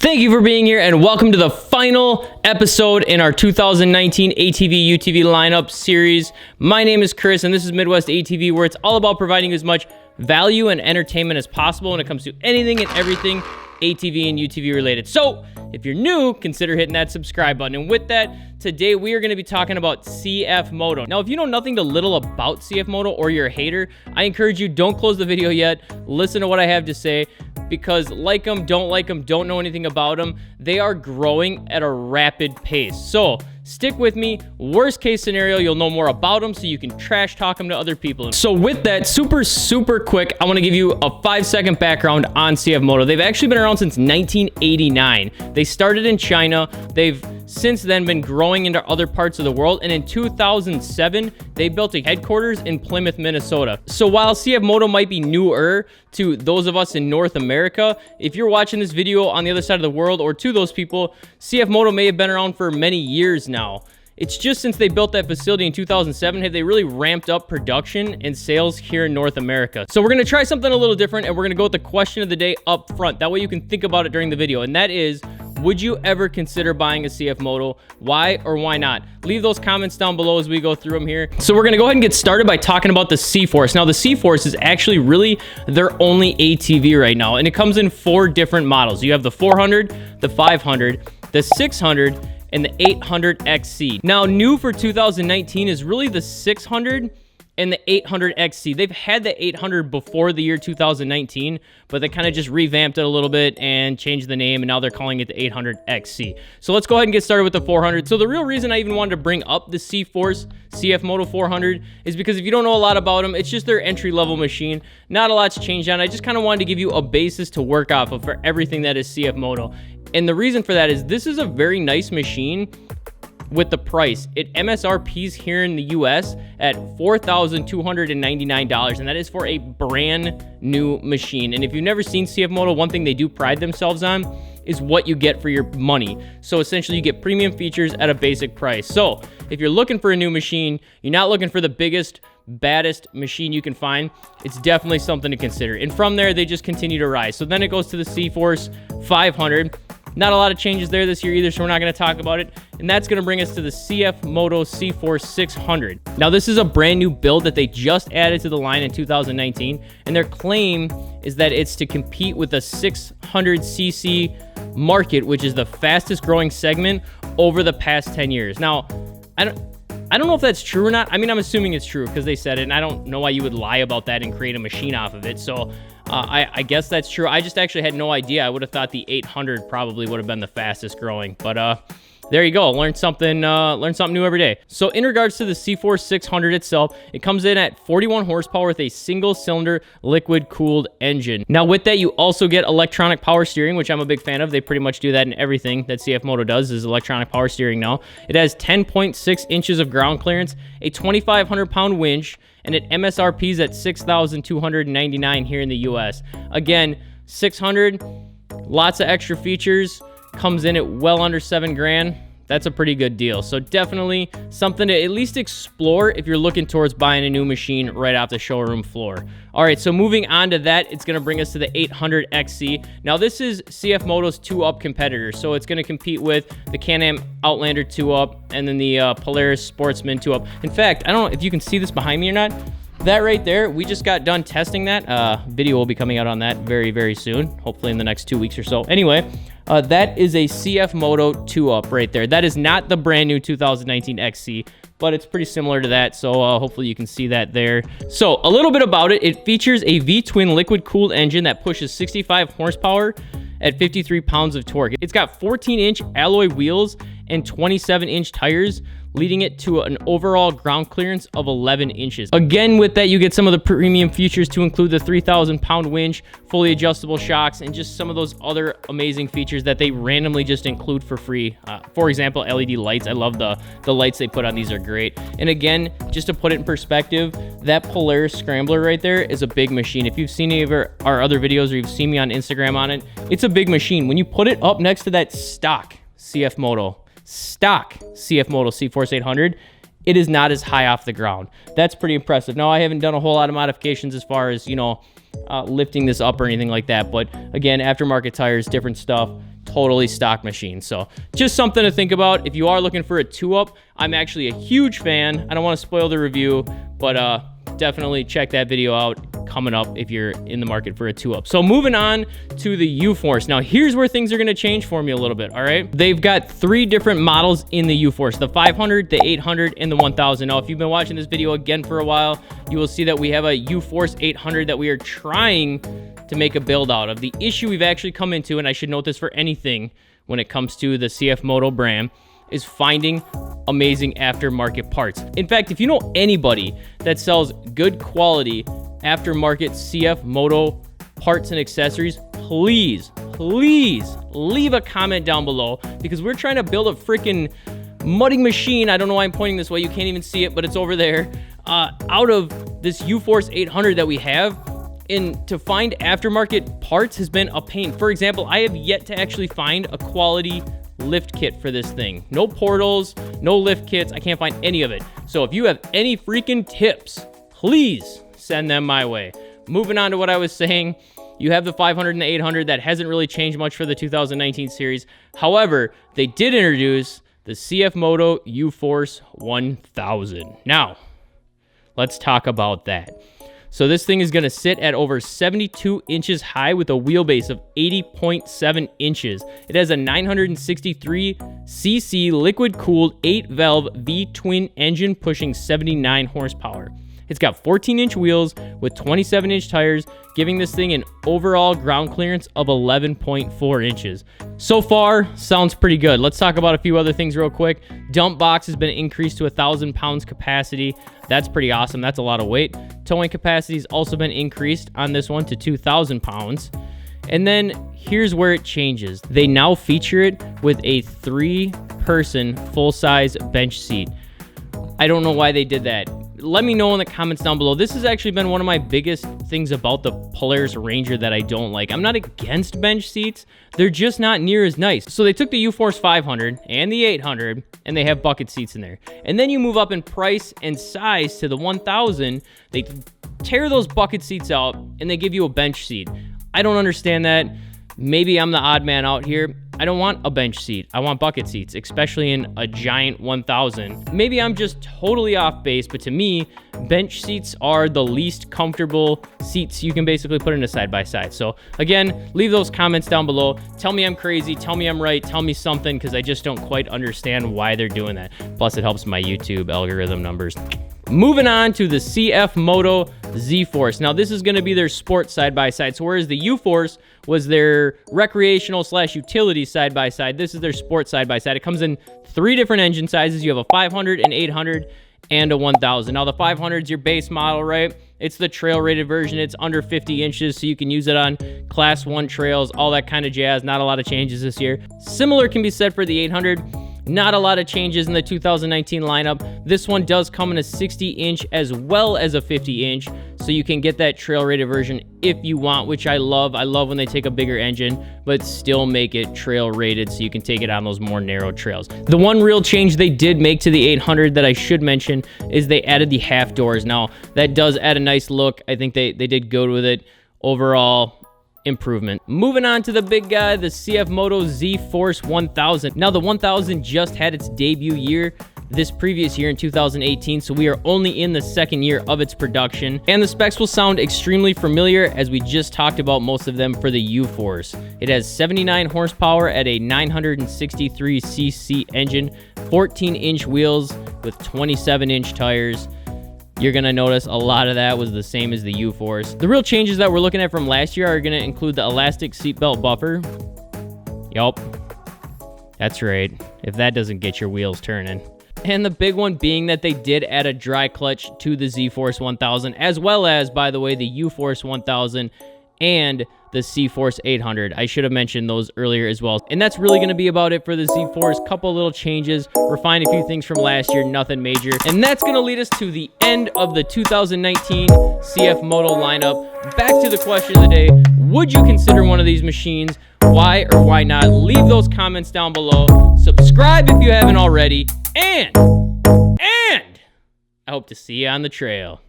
Thank you for being here and welcome to the final episode in our 2019 ATV UTV lineup series. My name is Chris and this is Midwest ATV, where it's all about providing as much value and entertainment as possible when it comes to anything and everything ATV and UTV related. So if you're new, consider hitting that subscribe button. And with that, today we are going to be talking about CFMOTO. Now, if you know nothing to little about CFMOTO or you're a hater, I encourage you, don't close the video yet. Listen to what I have to say, because like them, don't know anything about them, they are growing at a rapid pace. So stick with me. Worst case scenario, you'll know more about them so you can trash talk them to other people. So with that, super quick, I want to give you a 5-second background on CFMOTO. They've actually been around since 1989. They started in China. They've since then been growing into other parts of the world, and in 2007 they built a headquarters in Plymouth, Minnesota. So while CFMOTO might be newer to those of us in North America, if you're watching this video on the other side of the world, or to those people, CFMOTO may have been around for many years now. It's just since they built that facility in 2007 have they really ramped up production and sales here in North America. So we're going to try something a little different, and we're going to go with the question of the day up front. That way you can think about it during the video, and that is, would you ever consider buying a CFMOTO? Why or why not? Leave those comments down below as we go through them here. So we're going to go ahead and get started by talking about the CForce. Now, the CForce is actually really their only ATV right now, and it comes in 4 different models. You have the 400, the 500, the 600, and the 800XC. Now, new for 2019 is really the 600 and the 800XC. They've had the 800 before the year 2019, but they kind of just revamped it a little bit and changed the name, and now they're calling it the 800XC. So let's go ahead and get started with the 400. So the real reason I even wanted to bring up the CForce CFMOTO 400 is because if you don't know a lot about them, it's just their entry-level machine. Not a lot's changed on it. I just kind of wanted to give you a basis to work off of for everything that is CFMOTO. And the reason for that is this is a very nice machine with the price. It MSRPs here in the US at $4,299, and that is for a brand new machine. And if you've never seen CFMOTO, one thing they do pride themselves on is what you get for your money. So essentially you get premium features at a basic price. So if you're looking for a new machine, you're not looking for the biggest, baddest machine you can find, it's definitely something to consider. And from there, they just continue to rise. So then it goes to the CForce 500. Not a lot of changes there this year either, so we're not going to talk about it. And that's going to bring us to the CFMOTO CFORCE 600. Now, this is a brand new build that they just added to the line in 2019, and their claim is that it's to compete with the 600cc market, which is the fastest growing segment over the past 10 years. Now, I don't know if that's true or not. I mean, I'm assuming it's true because they said it, and I don't know why you would lie about that and create a machine off of it. So I guess that's true. I just actually had no idea. I would have thought the 800 probably would have been the fastest growing, but there you go. Learn something new every day. So in regards to the CForce 600 itself, it comes in at 41 horsepower with a single cylinder liquid cooled engine. Now with that, you also get electronic power steering, which I'm a big fan of. They pretty much do that in everything that CFMOTO does is electronic power steering now. It has 10.6 inches of ground clearance, a 2,500 pound winch, and it MSRPs at $6,299 here in the US. Again, 600, lots of extra features, comes in at well under $7,000. That's a pretty good deal. So definitely something to at least explore if you're looking towards buying a new machine right off the showroom floor. All right, so moving on to that, it's going to bring us to the 800XC. Now this is CFMOTO's 2-up competitor. So it's going to compete with the Can-Am Outlander 2-up and then the Polaris Sportsman 2-up. In fact, I don't know if you can see this behind me or not. That right there, we just got done testing that. Video will be coming out on that very soon, hopefully in the next 2 weeks or so. Anyway, that is a CFMOTO 2-up right there. That is not the brand new 2019 XC, but it's pretty similar to that, so hopefully you can see that there. So a little bit about it. It features a V-twin liquid cooled engine that pushes 65 horsepower at 53 pounds of torque. It's got 14-inch alloy wheels and 27-inch tires, leading it to an overall ground clearance of 11 inches. Again, with that, you get some of the premium features to include the 3,000-pound winch, fully adjustable shocks, and just some of those other amazing features that they randomly just include for free. For example, LED lights. I love the lights they put on these are great. And again, just to put it in perspective, that Polaris Scrambler right there is a big machine. If you've seen any of our other videos or you've seen me on Instagram on it, it's a big machine. When you put it up next to that stock CFMOTO CFMOTO CFORCE 800, it is not as high off the ground. That's pretty impressive. Now, I haven't done a whole lot of modifications as far as, lifting this up or anything like that. But again, aftermarket tires, different stuff. totally stock machine. So just something to think about. If you are looking for a 2-up, I'm actually a huge fan. I don't want to spoil the review, but definitely check that video out coming up if you're in the market for a 2-up. So moving on to the UForce. Now here's where things are going to change for me a little bit, all right? They've got 3 different models in the UForce, the 500, the 800, and the 1000. Now if you've been watching this video again for a while, you will see that we have a UForce 800 that we are trying to make a build out of. The issue we've actually come into, and I should note this for anything when it comes to the CFMOTO brand, is finding amazing aftermarket parts. In fact, if you know anybody that sells good quality aftermarket CFMOTO parts and accessories, please leave a comment down below, because we're trying to build a freaking mudding machine. I don't know why I'm pointing this way. You can't even see it, but it's over there. Out of this UForce 800 that we have, and to find aftermarket parts has been a pain. For example, I have yet to actually find a quality lift kit for this thing. No portals, no lift kits. I can't find any of it. So if you have any freaking tips, please send them my way. Moving on to what I was saying, you have the 500 and the 800. That hasn't really changed much for the 2019 series. However, they did introduce the CFMOTO UForce 1000. Now, let's talk about that. So this thing is going to sit at over 72 inches high with a wheelbase of 80.7 inches. It has a 963cc liquid-cooled 8-valve V-twin engine pushing 79 horsepower. It's got 14-inch wheels with 27-inch tires, giving this thing an overall ground clearance of 11.4 inches. So far, sounds pretty good. Let's talk about a few other things real quick. Dump box has been increased to 1,000 pounds capacity. That's pretty awesome. That's a lot of weight. Towing capacity has also been increased on this one to 2,000 pounds. And then here's where it changes. They now feature it with a 3-person full-size bench seat. I don't know why they did that. Let me know in the comments down below. This has actually been one of my biggest things about the Polaris Ranger that I don't like. I'm not against bench seats. They're just not near as nice. So they took the UForce 500 and the 800 and they have bucket seats in there. And then you move up in price and size to the 1000. They tear those bucket seats out and they give you a bench seat. I don't understand that. Maybe I'm the odd man out here. I don't want a bench seat. I want bucket seats, especially in a giant 1000. Maybe I'm just totally off base, but to me, bench seats are the least comfortable seats you can basically put in a side-by-side. So again, leave those comments down below. Tell me I'm crazy, tell me I'm right, tell me something, because I just don't quite understand why they're doing that. Plus, it helps my YouTube algorithm numbers. Moving on to the CFMOTO ZForce. Now, this is going to be their sports side-by-side. So whereas the UForce was their recreational/utility side-by-side, this is their sports side-by-side. It comes in 3 different engine sizes. You have a 500, an 800, and a 1000. Now, the 500 is your base model, right? It's the trail-rated version. It's under 50 inches, so you can use it on Class 1 trails, all that kind of jazz. Not a lot of changes this year. Similar can be said for the 800. Not a lot of changes in the 2019 lineup. This one does come in a 60-inch as well as a 50-inch, so you can get that trail-rated version if you want, which I love. I love when they take a bigger engine, but still make it trail-rated so you can take it on those more narrow trails. The one real change they did make to the 800 that I should mention is they added the half doors. Now, that does add a nice look. I think they did good with it. Overall, improvement. Moving on to the big guy, the CFMOTO ZForce 1000. Now, the 1000 just had its debut year this previous year in 2018, so we are only in the 2nd year of its production, and the specs will sound extremely familiar as we just talked about most of them for the UForce. It has 79 horsepower at a 963cc engine, 14-inch wheels with 27-inch tires. You're going to notice a lot of that was the same as the UForce. The real changes that we're looking at from last year are going to include the elastic seatbelt buffer. Yup. That's right. If that doesn't get your wheels turning. And the big one being that they did add a dry clutch to the ZForce 1000, as well as, by the way, the UForce 1000 and the CForce 800. I should have mentioned those earlier as well. And that's really going to be about it for the ZForce. Couple little changes, refine a few things from last year, nothing major. And that's going to lead us to the end of the 2019 CFMOTO lineup. Back to the question of the day, would you consider one of these machines? Why or why not? Leave those comments down below. Subscribe if you haven't already. And I hope to see you on the trail.